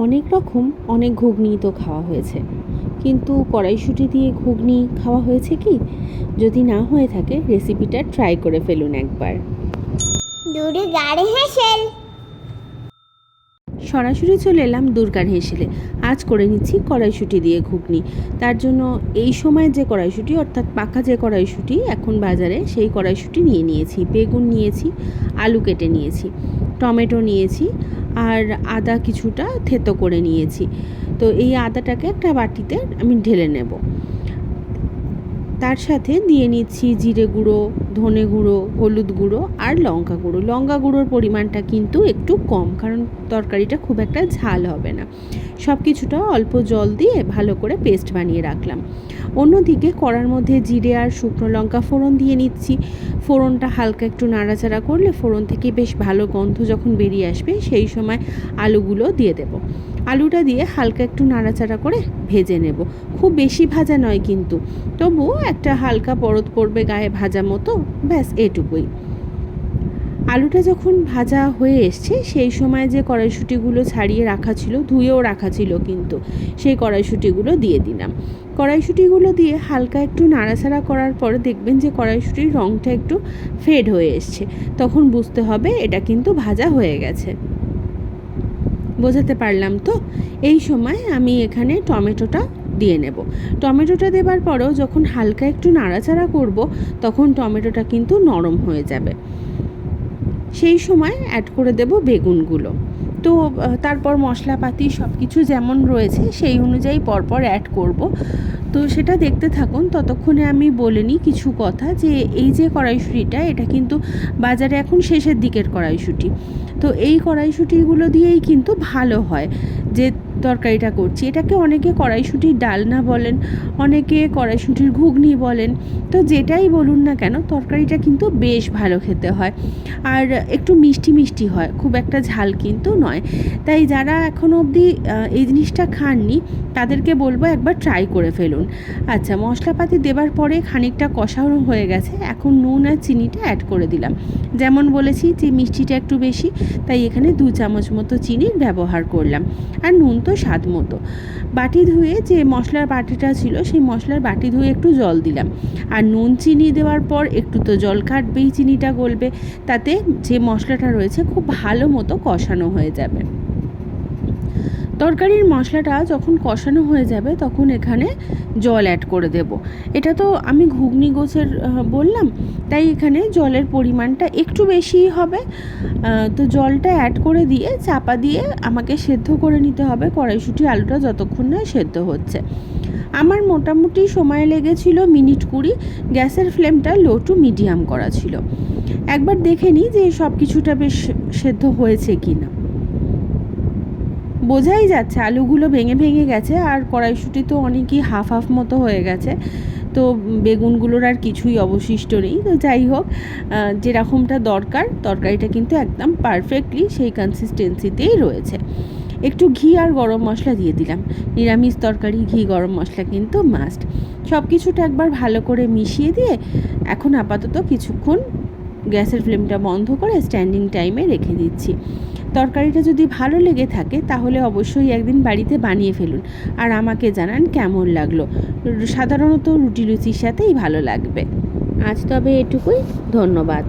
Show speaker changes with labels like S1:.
S1: অনেক রকম অনেক ঘুগনি তো খাওয়া হয়েছে, কিন্তু কড়াইশুঁটি দিয়ে ঘুগনি খাওয়া হয়েছে কি? যদি না হয়ে থাকে রেসিপিটা ট্রাই করে ফেলুন একবার। সরাসরি চলে এলাম দুর্গার হেসেলে। আজ করে নিচ্ছি কড়াইশুঁটি দিয়ে ঘুগনি। তার জন্য এই সময়ের যে কড়াইশুঁটি, অর্থাৎ পাকা যে কড়াইশুঁটি এখন বাজারে, সেই কড়াইশুঁটি নিয়ে নিয়েছি। বেগুন নিয়েছি, আলু কেটে নিয়েছি, টমেটো নিয়েছি, আর আদা কিছুটা থেতো করে নিয়েছি। তো এই আদাটাকে একটা বাটিতে আমি ঢেলে নেব। তার সাথে দিয়ে নিচ্ছি জিরে গুঁড়ো, ধনে গুঁড়ো, হলুদ গুঁড়ো আর লঙ্কা গুঁড়ো। লঙ্কা গুঁড়োর পরিমাণটা কিন্তু একটু কম, কারণ তরকারিটা খুব একটা ঝাল হবে না। সব কিছুটা অল্প জল দিয়ে ভালো করে পেস্ট বানিয়ে রাখলাম। অন্যদিকে কড়ার মধ্যে জিরে আর শুকনো লঙ্কা ফোড়ন দিয়ে নিচ্ছি। ফোড়নটা হালকা একটু নাড়াচাড়া করলে ফোড়ন থেকে বেশ ভালো গন্ধ যখন বেরিয়ে আসবে, সেই সময় আলুগুলো দিয়ে দেব। আলুটা দিয়ে হালকা একটু নাড়াচাড়া করে ভেজে নেব। খুব বেশি ভাজা নয় কিন্তু, তবুও একটা হালকা পরত পড়বে গায়ে ভাজা মতো, ব্যাস এটুকুই। আলুটা যখন ভাজা হয়ে এসছে, সেই সময় যে কড়াইশুঁটিগুলো ছাড়িয়ে রাখা ছিল, ধুয়েও রাখা ছিল কিন্তু, সেই কড়াইশুঁটিগুলো দিয়ে দিলাম। কড়াইশুঁটিগুলো দিয়ে হালকা একটু নাড়াচাড়া করার পরে দেখবেন যে কড়াইশুঁটির রঙটা একটু ফেড হয়ে এসছে। তখন বুঝতে হবে এটা কিন্তু ভাজা হয়ে গেছে। বোঝাতে পারলাম তো? এই সময় আমি এখানে টমেটোটা দিয়ে নেব। টমেটোটা দেবার পরেও যখন হালকা একটু নাড়াচাড়া করব, তখন টমেটোটা কিন্তু নরম হয়ে যাবে। সেই সময় অ্যাড করে দেব বেগুনগুলো। তো তারপর মশলাপাতি সব কিছু যেমন রয়েছে সেই অনুযায়ী পরপর অ্যাড করব। তো সেটা দেখতে থাকুন। ততক্ষণে আমি বলে নিই কিছু কথা, যে এই যে কড়াইশুঁটিটা, এটা কিন্তু বাজারে এখন শেষের দিকের কড়াইশুঁটি। তো এই কড়াইশুঁটিগুলো দিয়েই কিন্তু ভালো হয় যে তরকারিটা করছি। এটাকে অনেকে কড়াইশুঁটির ডালনা বলেন, অনেকে কড়াইশুঁটির ঘুগনি বলেন। তো যেটাই বলুন না কেন, তরকারিটা কিন্তু বেশ ভালো খেতে হয়, আর একটু মিষ্টি মিষ্টি হয়, খুব একটা ঝাল কিন্তু নয়। তাই যারা এখনও অবধি এই জিনিসটা খাননি, তাদেরকে বলবো একবার ট্রাই করে ফেলুন। আচ্ছা, মশলাপাতি দেবার পরে খানিকটা কষানো হয়ে গেছে, এখন নুন আর চিনিটা অ্যাড করে দিলাম। যেমন বলেছি যে মিষ্টিটা একটু বেশি, তাই এখানে 2 চামচ মতো চিনির ব্যবহার করলাম, আর নুন তো স্বাদ মতো। বাটি ধুয়ে যে মশলার বাটিটা ছিল, সেই মশলার বাটি ধুয়ে একটু জল দিলাম। আর নুন চিনি দেওয়ার পর একটু তো জল কাটবেই, চিনিটা গলবে, তাতে যে মশলাটা রয়েছে খুব ভালো মতো কষানো হয়ে যাবে। তরকারির মশলাটা যখন কষানো হয়ে যাবে, তখন এখানে জল অ্যাড করে দেব। এটা তো আমি ঘুগনি গোছের বললাম, তাই এখানে জলের পরিমাণটা একটু বেশিই হবে। তো জলটা অ্যাড করে দিয়ে চাপা দিয়ে আমাকে সেদ্ধ করে নিতে হবে কড়াইশুঁটি আলুটা, যতক্ষণ না সেদ্ধ হচ্ছে। আমার মোটামুটি সময় লেগেছিল মিনিট 20। গ্যাসের ফ্লেমটা লো টু মিডিয়াম করা ছিল। একবার দেখে নিই যে সব কিছুটা বেশ সেদ্ধ হয়েছে কি না। বোঝাই যাচ্ছে আলুগুলো ভেঙে ভেঙে গেছে, আর কড়াইশুঁটি তো অনেকই হাফ হাফ মতো হয়ে গেছে। তো বেগুনগুলোর আর কিছুই অবশিষ্ট নেই। তো যাই হোক, যেরকমটা দরকার, তরকারিটা কিন্তু একদম পারফেক্টলি সেই কনসিস্টেন্সিতেই রয়েছে। একটু ঘি আর গরম মশলা দিয়ে দিলাম। নিরামিষ তরকারি ঘি গরম মশলা কিন্তু মাস্ট। সব কিছুটা একবার ভালো করে মিশিয়ে দিয়ে এখন আপাতত কিছুক্ষণ গ্যাসের ফ্লেমটা বন্ধ করে স্ট্যান্ডিং টাইমে রেখে দিচ্ছি। তরকারিটা যদি ভালো লেগে থাকে, তাহলে অবশ্যই একদিন বাড়িতে বানিয়ে ফেলুন, আর আমাকে জানান কেমন লাগলো। সাধারণত রুটি লুচির সাথেই ভালো লাগবে। আজ তবে এটুকুই, ধন্যবাদ।